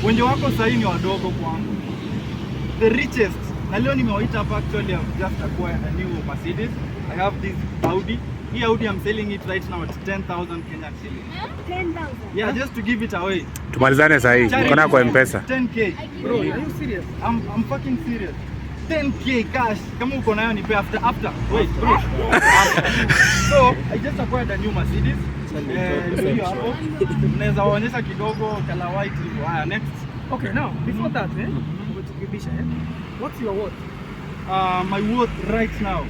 wenye wako sahi ni wadogo kwangu. The richest. Na leo nimewaita hapa, actually I've just acquired a new Mercedes. I have this Audi. Hii Audi I'm selling it right now at 10,000 Kenyan shillings. 10,000? Yeah, just to give it away. Tumalizane sahi. Uko na kwa M-Pesa. 10k. Bro, are you serious? I'm fucking serious. 10k cash. Kama uko nayo nipe after. Wait, bro. So, I just acquired a new Mercedes. Hapo. Unaweza waonyesha kidogo kala white hivyo. Haya, next. Okay, now, before that, umetukibisha, what's your worth? My worth right now.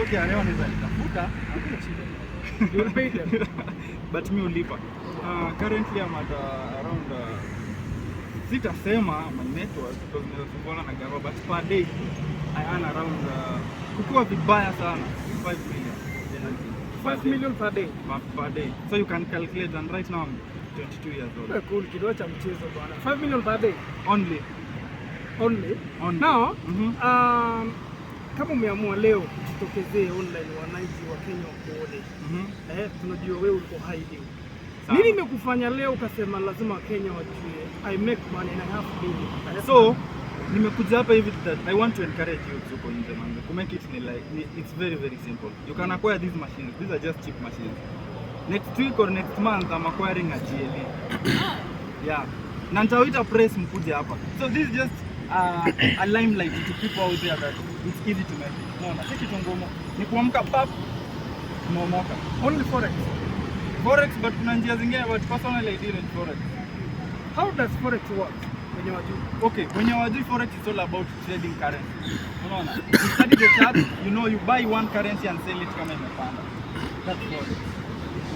Okay, leo naweza nitafuta. You will pay them. But me ulipa. Currently I'm at around sitasema my network because nimefungana na gava, but per day I earn around kukua vibaya sana 5 million. 5 million per day? Per day. So you can calculate, and right now I'm 22 years old. Cool, kidogo cha mchezo bwana. 5 million per day? Only. Now, kama umeamua leo tutokezee online wananchi wa Kenya wakuone. Tunajua wewe uko high deal. Nini imekufanya leo ukasema lazima Kenya wajue I make money and I have billion? So nimekuja hapa hivi that I want to encourage you to nje man. To make it it's very very simple. You can acquire these machines. These are just cheap machines. Next week or next month I'm acquiring a GLE. Yeah. Na nitawaita press mkuje hapa. So this is just a limelight to people out there that it's easy to make. Unaona, si kitu ngumu. Ni kuamka pap unaomoka. Only forex. Forex, but kuna njia zingine, but personally I deal in forex. How does forex work? When you are doing? Okay, when you are doing forex, it's all about trading currency. Unaona, you study the chart, you know you buy one currency and sell it kama imepanda. That's forex.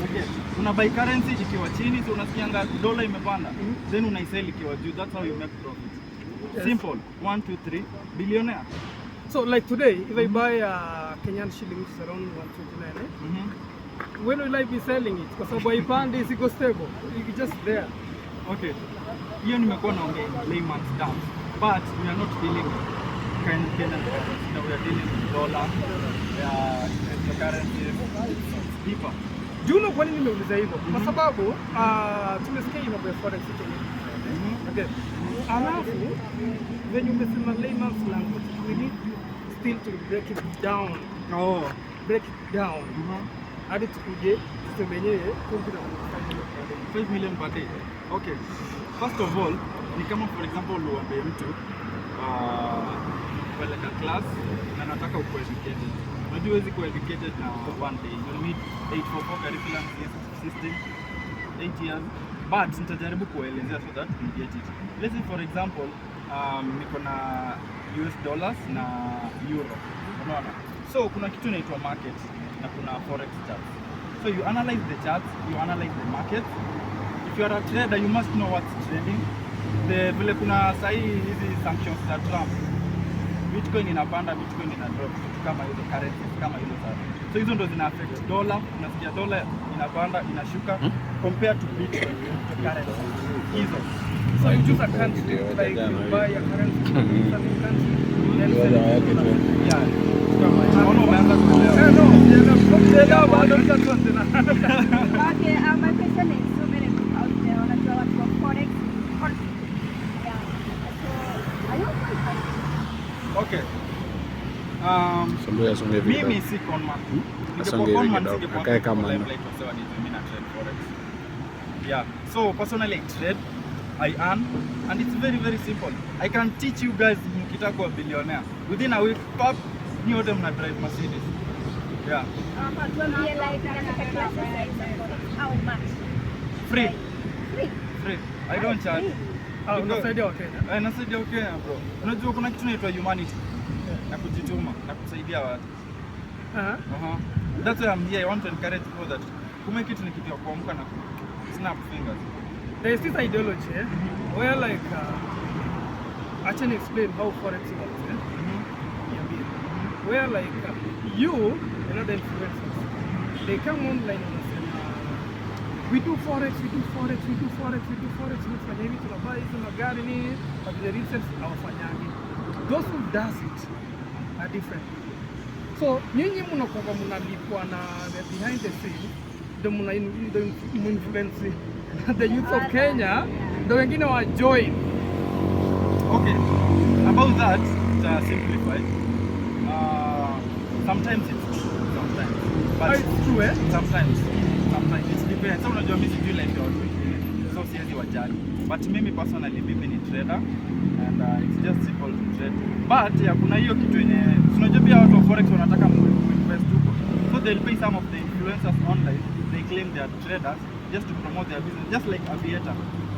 Okay, una buy currency ikiwa chini, so unasikianga dola imepanda, then unaisell ikiwa juu. That's how you make profit. Yes. Simple. 1, 2, 3, billionaire. So like today, if I buy a Kenyan shilling around 129, when will I be selling it? Kwa sababu haipandi, isiko stable. It's just there. Okay. Hiyo nimekuwa naongea in layman's terms, but we are not dealing with Kenyan currency. No, we are dealing with dollar, cryptocurrency, deeper. Do you know kwa nini nimeuliza hivyo? Kwa sababu tumesikia mambo ya forex Kenya. Okay. Alafu when you umesema layman's language, we need still to break it down. Break it down. Hadi tukuje tuseme yenyewe kuna 5 million per day. Okay. First of all, ni kama for example uombe mtu peleka class na nataka uko educated. Unajua huwezi kuwa educated na one day. You need 844 curriculum system, 8 years. But nitajaribu kuelezea so that you get it. Let's say for example, niko na US dollars na euro. Unaona? So kuna kitu inaitwa market na kuna forex charts. So you analyze the charts, you analyze the market. If you are a trader, you must know what's trading. Vile kuna sahi hizi sanctions za Trump. Bitcoin inapanda, Bitcoin ina drop, kama hizo currencies kama hizo sasa. So hizo ndo zina affect dollar. Unasikia dollar inapanda, inashuka compared to Bitcoin to currency. Hizo. So you choose a country, like you buy a currency in some country, then sell it. Yeah. Kama umeanza kuelewa. No, bado tutaanza. Okay, my question is, so many people out there wanajua watu wa forex. Yeah. So, are you okay. Mimi si conman. Akae kama forex. Yeah. So personally I trade, I earn, and it's very very simple. I can teach you guys mkitaka kuwa billionaire. Within a week, pop, ni wote mna drive Mercedes. Yeah. tuambie like nataka classes how much? Free. Free. I don't charge. Unasaidia Wakenya? Nasaidia Wakenya bro. Unajua kuna kitu inaitwa humanity. Na kujituma na kusaidia watu. That's why I'm here. I want to encourage people that kumbe kitu ni kitu ya kuamka na snap fingers. There is this ideology where like I can explain how forex works. Where like you know the influencers, they come online and say, we do forex. Tunafanya hivi, tunavaa hizi magari nini, but the research hawafanyangi. Those who does it are different. So nyinyi mnakuwa mnalipwa na behind the scenes, ndio mna influence the youth of Kenya, ndio wengine wa join Okay, about that, simplified. Sometimes it's true, sometimes. But it's true, eh? Sometimes it depends. So unajua mimi sijui life ya watu wengine, so siwezi wajali. But mimi personally, mimi ni trader and it's just simple to trade. But kuna hiyo kitu yenye unajua pia watu wa forex wanataka invest huko. So they'll pay some of the influencers online. They claim they are traders just to promote their business, just like Aviator.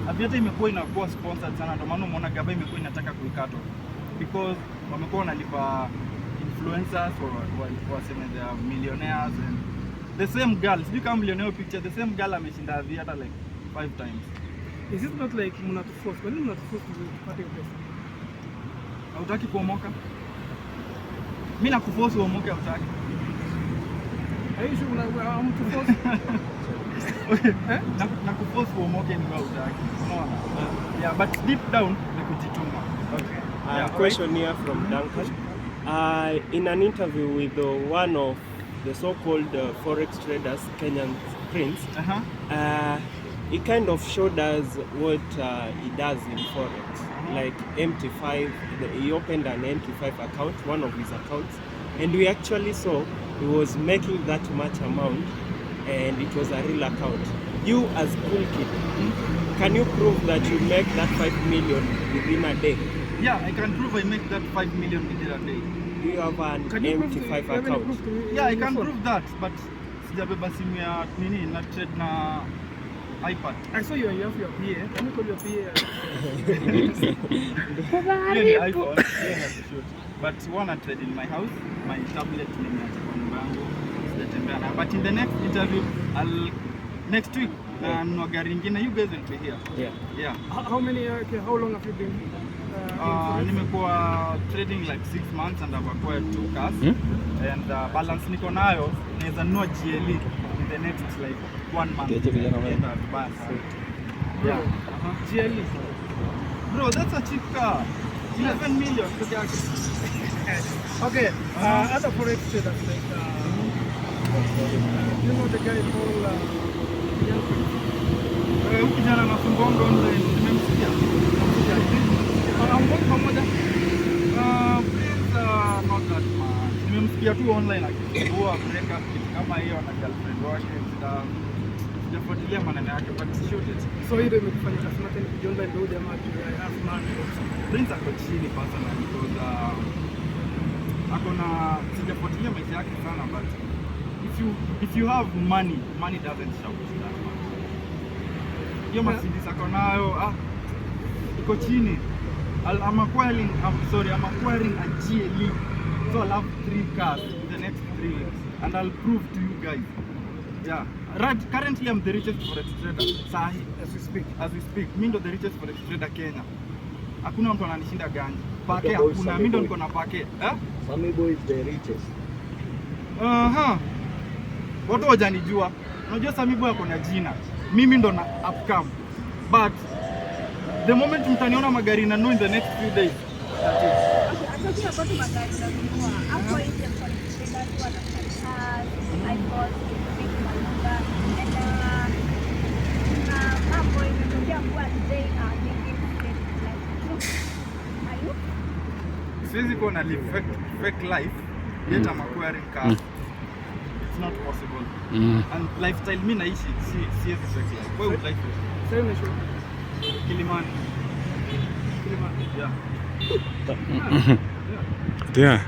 Aviator imekuwa inakuwa sponsored sana, ndio maana umeona Gaba imekuwa inataka kuikato because wamekuwa wanalipa influencers or waseme they are millionaires and the same girl, sijui kama millionaire picture, the same girl ameshinda Aviator like 5 times. Is it not like mnatuforce? Kwa nini mnatuforce tupate pesa? Hautaki kuomoka? Mimi nakuforce uomoke, hautaki. Aisha unamtuforce? Nakuforce uomoke ni hautaki. Unaona? Yeah, but deep down ni kujituma. Okay. Question here from Duncan. In an interview with one of the so-called forex traders, Kenyan Prince, he kind of showed us what he does in forex, like MT5. He opened an MT5 account, one of his accounts, and we actually saw he was making that much amount, and it was a real account. You, as cool kid, can you prove that you make that 5 million within a day? Yeah, I can prove I make that 5 million within a day. Do you have an MT5 account? Yeah, I can prove that, but sijabeba simu ya nini na trade na iPad. I saw you have your PA. Can you call your PA? Yeah, iPhone. Yeah, shoot. But wanna trade in my house, my tablet nimeacha kwa nyumba yangu. Sitatembea na. But in the next interview, next week na gari ingine, you guys will be here. Yeah. How long have you been? Nimekuwa trading like 6 months and I've acquired 2 cars and balance niko nayo naweza nunua GLE in the next like 1 month. Yeah. GLE. Bro, that's a cheap car. 11 million. Okay. Other forex traders like you know the guy called huyu kijana anafunganga online, nimemsikia. Anamgonga pamoja. Please not that much. Nimemsikia tu online akifungua breakup kama hiyo na girlfriend wake, sijafuatilia maneno yake but shoot it. So ile imekufanya kasema tena kujiona ndio jamaa half man. Prince ako chini personally because akona sijafuatilia maisha yake sana but if you have money doesn't shout that much. Hiyo Mercedes ako nayo iko chini. I'm acquiring a GLE. So I'll have 3 cars in the next 3 years and I'll prove to you guys. Yeah. Right, currently I'm the richest forex trader. Sahi, as we speak. Mimi ndo the richest forex trader Kenya. Hakuna mtu ananishinda gani. Pake hakuna, mimi ndo niko na pake. Samibo is the richest. Watu wajanijua. Unajua Samibo yako na jina. Mimi ndo na upcome. But the moment mtaniona magari na in the next few days. That's it. Okay, about magari na nunua. Hapo nje kwa traders wana iPhone, siwezi kuwa na live fake life yet I'm acquiring cars. It's not possible. And lifestyle mimi naishi siwezi fake life. Why would life be? Sasa unashow Kilimani. Yeah. Yeah.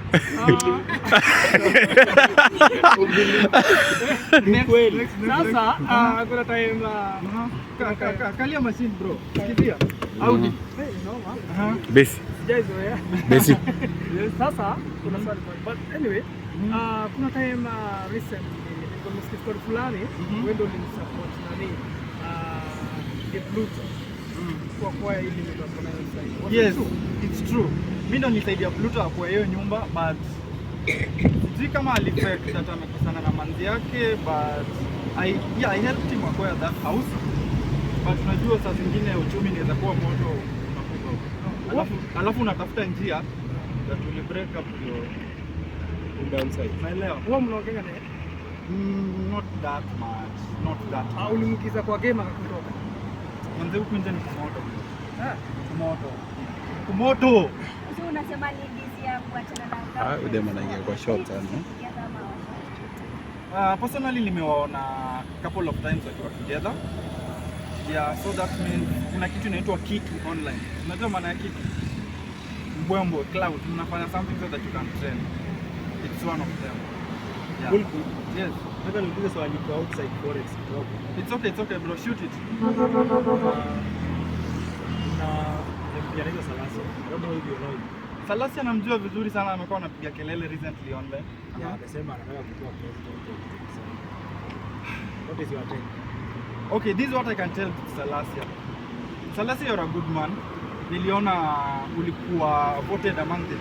Sasa kuna time kalia machine bro. Kidia. Audi. Basi. Sijazoea. Basi. Sasa kuna swali but anyway, kuna time recently nilisikia story fulani wewe ndio ulimsupport nani the Pluto kwa ili ndio sasa. Yes, it's true. Mimi ndo nisaidia Pluto kwa hiyo nyumba but sijui kama alifake that amekosana na manzi yake but I helped him acquire that house. But unajua saa zingine uchumi inaweza kuwa moto unakufa. Alafu unatafuta njia that will break up your downside. Naelewa. Wewe mnaongea naye? Not that much. Ulimkiza kwa game akakutoka. Manze huku nje ni moto. Moto. kumoto. So unasema ni busy ya kuachana na Udema anaingia kwa short sana. Personally nimewaona couple of times wakiwa together. Yeah, so that means kuna kitu inaitwa kiki online. Unajua maana ya kiki? Mbwembwe, cloud, mnafanya something so that you can trend. It's one of them. Yeah. Yes. Hata nikuulize swali kwa outside forex kidogo. It's okay bro, shoot it. Na mpira Salasi. Kama hivi unaona. Salasi anamjua vizuri sana, amekuwa anapiga kelele recently online. Yeah, amesema anataka kuwa president. What is your take? Okay, this is what I can tell Salasia. Salasia, you're a good man. Niliona ulikuwa voted among the